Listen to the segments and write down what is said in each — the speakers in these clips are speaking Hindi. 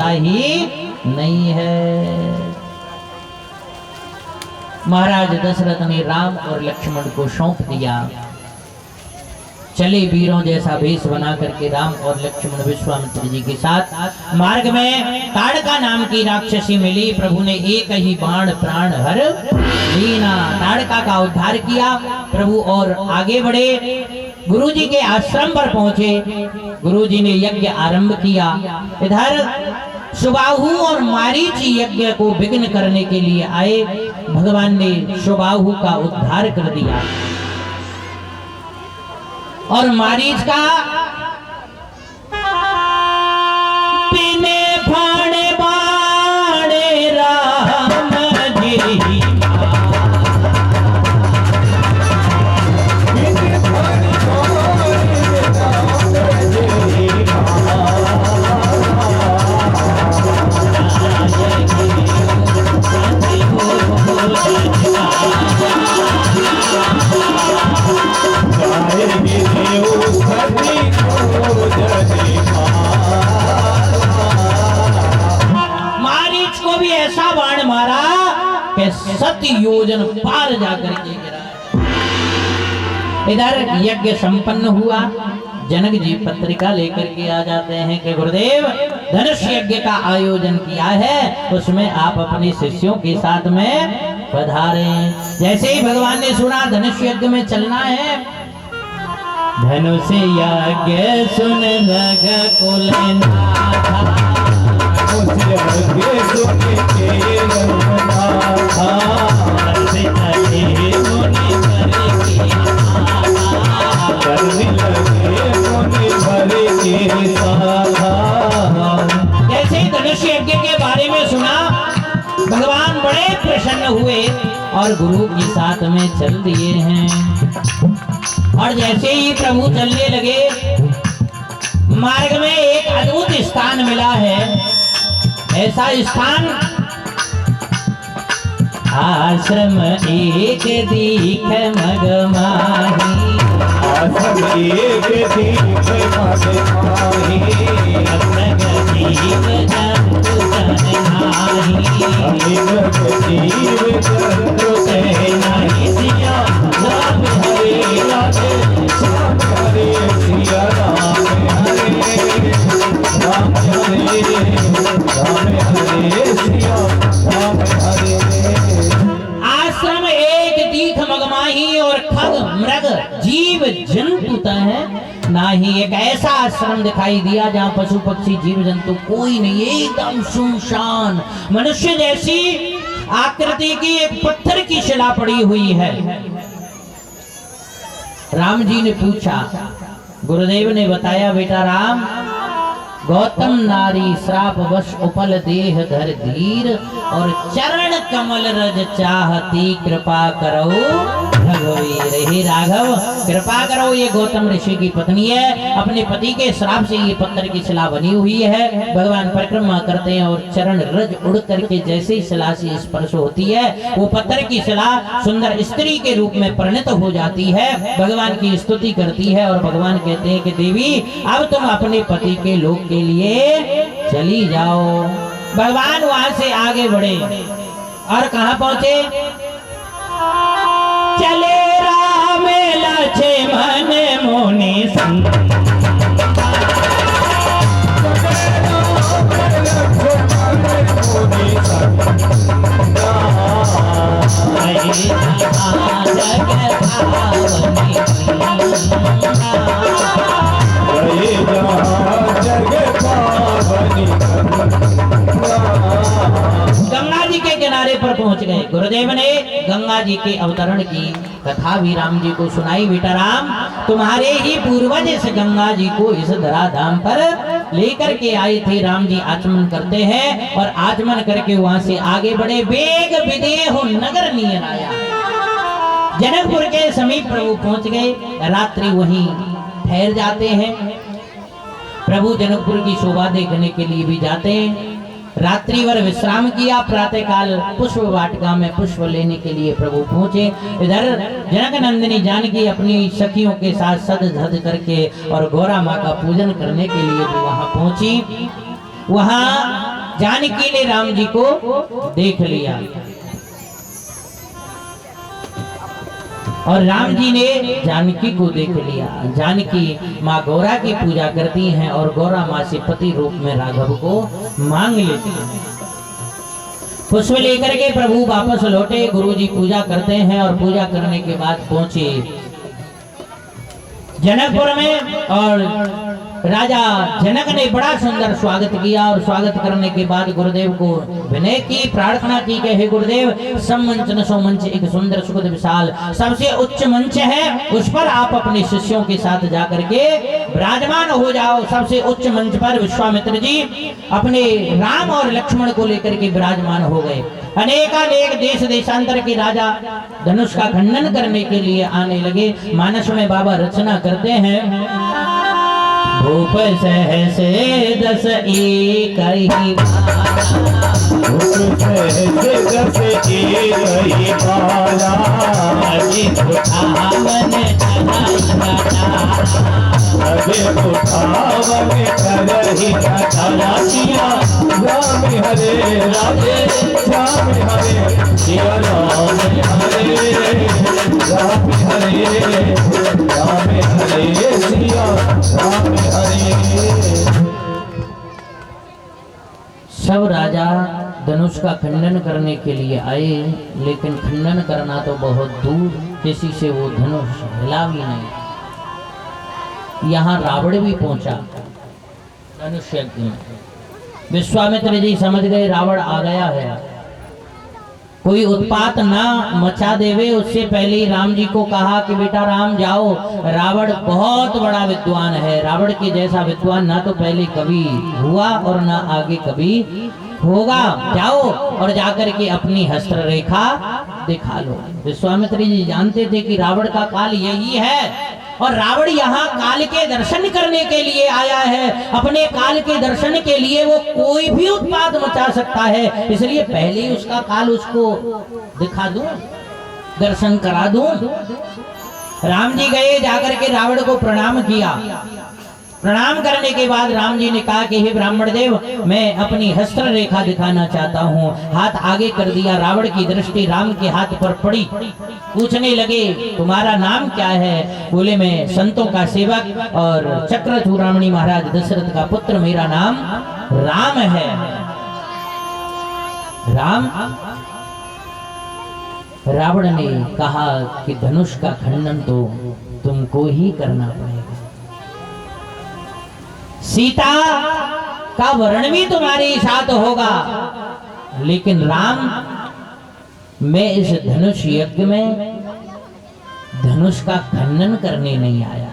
होता ही नहीं है। महाराज दशरथ ने राम और लक्ष्मण को सौंप दिया। चले वीरों जैसा वेश बना करके राम और लक्ष्मण विश्वामित्र जी के साथ मार्ग में ताड़का नाम की राक्षसी मिली। प्रभु ने एक ही बाण प्राण हर लीना, ताड़का का उद्धार किया प्रभु और आगे बढ़े। गुरुजी के आश्रम पर पहुंचे, गुरुजी ने यज्ञ आरंभ किया। इधर सुबाहु और मारीच यज्ञ को विघ्न करने के लिए आए। भगवान ने सुबाहु का उद्धार कर दिया और मारीच का बिने फाड़े बाड़े राम जी मारीच को भी ऐसा बाण मारा कि 7 योजन पार जाकर के गिरा। इधर यज्ञ संपन्न हुआ। जनक जी पत्रिका लेकर के आ जाते हैं कि गुरुदेव धनुष यज्ञ का आयोजन किया है, उसमें आप अपने शिष्यों के साथ में पधारें। जैसे ही भगवान ने सुना धनुष यज्ञ में चलना है, धनुष यज्ञ सुन रघ कुल जैसे ही धनुष यज्ञ के बारे में सुना, भगवान बड़े प्रसन्न हुए और गुरु के साथ में चल दिए हैं। और जैसे ही प्रभु चलने लगे, मार्ग में एक अद्भुत स्थान मिला है। ऐसा स्थान आश्रम एक दीख मगमाही, आश्रम एक दीख मगमाही, अग्रग जीव जंतु तन्हाही, अग्रग जीव जंतु तन्हाही। सिया राम हरे राधे, श्याम हरे सिया राम हरे, राम हरे सिया राम हरे। आश्रम एक दीख मगमाही और खग मृग जीव जंतु है नाही। एक ऐसा आश्रम दिखाई दिया जहाँ पशु पक्षी जीव जंतु कोई नहीं, एकदम सुनसान। मनुष्य जैसी आकृति की एक पत्थर की शिला पड़ी हुई है। राम जी ने पूछा, गुरुदेव ने बताया, बेटा राम, गौतम नारी श्राप वश उपल देह धर धीर और चरण कमल रज चाहती कृपा करो रघुवीर। हे राघव, कृपा करो। ये गौतम ऋषि की पत्नी है, अपने पति के श्राप से ये पत्थर की शिला बनी हुई है। भगवान परिक्रमा करते हैं और चरण रज उड़ करके जैसे ही शिला से स्पर्श होती है, वो पत्थर की शिला सुंदर स्त्री के रूप में परिणत हो जाती है, भगवान की स्तुति करती है। और भगवान कहते हैं कि देवी, अब तुम अपने पति के लोक के लिए चली जाओ। भगवान वहां से आगे बढ़े और कहां पहुंचे? चले राम लक्ष्मण मुनि संग, गंगा जी के किनारे पर पहुंच गए। गुरुदेव ने गंगा जी के अवतरण की कथा भी राम जी को सुनाई। बेटा राम, तुम्हारे ही पूर्वज इस गंगा जी को इस धराधाम पर लेकर के आए थे। राम जी आचमन करते हैं और आचमन करके वहां से आगे बढ़े। वेग विदेह नगर नियर आया। जनकपुर के समीप प्रभु पहुंच गए। रात्रि वहीं ठहर जाते हैं। प्रभु जनकपुर की शोभा देखने के लिए भी जाते हैं। रात्रि भर विश्राम किया। प्रातः काल पुष्प वाटिका में पुष्प लेने के लिए प्रभु पहुंचे। इधर जनक नंदिनी जानकी अपनी सखियों के साथ सज धज करके और गौरा माँ का पूजन करने के लिए भी वहां पहुंची। वहां जानकी ने राम जी को देख लिया और राम जी ने जानकी को देख लिया। जानकी माँ गौरा की पूजा करती हैं और गौरा माँ से पति रूप में राघव को मांग लेती हैं। पुष्प लेकर के प्रभु वापस लौटे। गुरुजी पूजा करते हैं और पूजा करने के बाद पहुंचे जनकपुर में और राजा जनक ने बड़ा सुंदर स्वागत किया और स्वागत करने के बाद गुरुदेव को विनय की प्रार्थना की कि हे गुरुदेव, सब मंच न सो मंच, एक सुंदर सुखद विशाल सबसे उच्च मंच है, उस पर आप अपने शिष्यों के साथ जाकर के विराजमान हो जाओ। सबसे उच्च मंच पर विश्वामित्र जी अपने राम और लक्ष्मण को लेकर के विराजमान हो गए। अनेकानेक देश देशांतर के राजा धनुष का खंडन करने के लिए आने लगे। मानस में बाबा रचना करते हैं, भूप सहसे दस एक ही बाला, उठावन करही घटाया, राम हरे राधे श्याम हरे सिया राम हरे, राम हरे राम हरे सिया राम हरे। सब राजा धनुष का खंडन करने के लिए आए, लेकिन खंडन करना तो बहुत दूर, किसी से वो धनुष हिला भी नहीं। यहाँ रावण भी पहुंचा धनुष यज्ञ में। विश्वामित्र जी समझ गए रावण आ गया है, कोई उत्पात ना मचा देवे। उससे पहले ही राम जी को कहा कि बेटा राम जाओ, रावण बहुत बड़ा विद्वान है, रावण के जैसा विद्वान ना तो पहले कभी हुआ और ना आगे कभी होगा। जाओ और जाकर के अपनी हस्त्र रेखा दिखा लो। विश्वामित्र जी जानते थे कि रावण का काल यही है और रावण यहाँ काल के दर्शन करने के लिए आया है। अपने काल के दर्शन के लिए वो कोई भी उत्पात मचा सकता है, इसलिए पहले ही उसका काल उसको दिखा दूं, दर्शन करा दूं। राम जी गए, जाकर के रावण को प्रणाम किया। प्रणाम करने के बाद राम जी ने कहा कि हे ब्राह्मण देव, मैं अपनी हस्त्र रेखा दिखाना चाहता हूँ। हाथ आगे कर दिया, रावण की दृष्टि राम के हाथ पर पड़ी। पूछने लगे तुम्हारा नाम क्या है? बोले मैं संतों का सेवक और चक्र चूड़ामणि महाराज दशरथ का पुत्र, मेरा नाम राम है। राम? रावण ने कहा कि धनुष का खंडन तो तुमको ही करना पड़ेगा, सीता का वर्ण भी तुम्हारे साथ होगा, लेकिन राम मैं इस धनुष यज्ञ में धनुष का खंडन करने नहीं आया,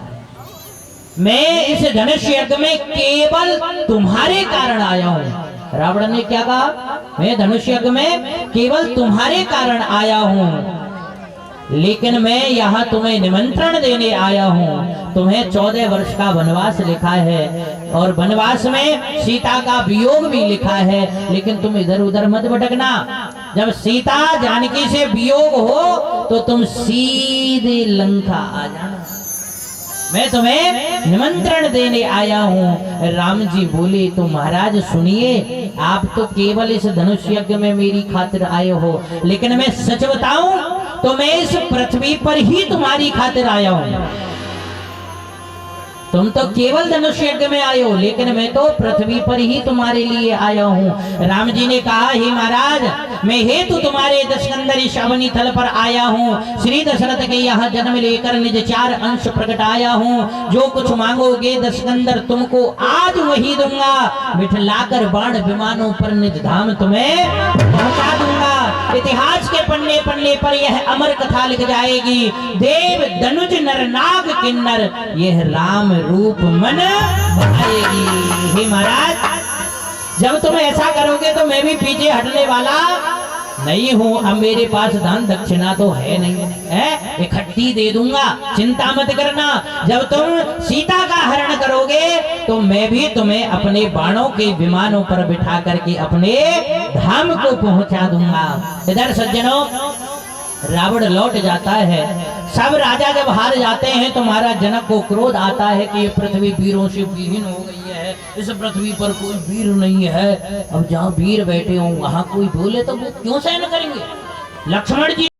मैं इस धनुष यज्ञ में केवल तुम्हारे कारण आया हूं। रावण ने क्या कहा? मैं धनुष यज्ञ में केवल तुम्हारे कारण आया हूं, लेकिन मैं यहाँ तुम्हें निमंत्रण देने आया हूँ। तुम्हें 14 वर्ष का वनवास लिखा है और वनवास में सीता का वियोग भी लिखा है, लेकिन तुम इधर उधर मत भटकना। जब सीता जानकी से वियोग हो तो तुम सीधे लंका आ जाना, मैं तुम्हें निमंत्रण देने आया हूँ। राम जी बोले तो महाराज सुनिए, आप तो केवल इस धनुष यज्ञ में मेरी खातिर आए हो, लेकिन मैं सच बताऊं तो मैं इस पृथ्वी पर ही तुम्हारी खातिर आया हूं। तुम तो केवल धनुष यज्ञ में आए हो, लेकिन मैं तो पृथ्वी पर ही तुम्हारे लिए आया हूँ। राम जी ने कहा हे महाराज, मैं हेतु तुम्हारे दशकंदर श्रावणी थल पर आया हूँ। श्री दशरथ के यहाँ जन्म लेकर निज 4 अंश प्रकट आया हूँ। जो कुछ मांगोगे दशकंदर तुमको आज वही दूंगा। बिठलाकर बाण विमानों पर निज धाम तुम्हें पहुंचा दूंगा। इतिहास के पन्ने पन्ने पर यह अमर कथा लिख जाएगी, देव धनुज नर नाग किन्नर यह राम रूप मन आएगी। हे महाराज, जब तुम ऐसा करोगे तो मैं भी पीछे हटने वाला नहीं हूँ। अब मेरे पास दान दक्षिणा तो है नहीं है, इकट्ठी दे दूंगा, चिंता मत करना। जब तुम सीता का हरण करोगे तो मैं भी तुम्हें अपने बाणों के विमानों पर बिठा करके अपने धाम को पहुंचा दूंगा। इधर सज्जनों, रावण लौट जाता है। सब राजा जब हार जाते हैं तो महाराज जनक को क्रोध आता है कि ये पृथ्वी वीरों से विहीन हो गई है। है, इस पृथ्वी पर कोई वीर नहीं है। अब जहाँ वीर बैठे हों वहां कोई बोले तो वो क्यों सहन करेंगे। लक्ष्मण जी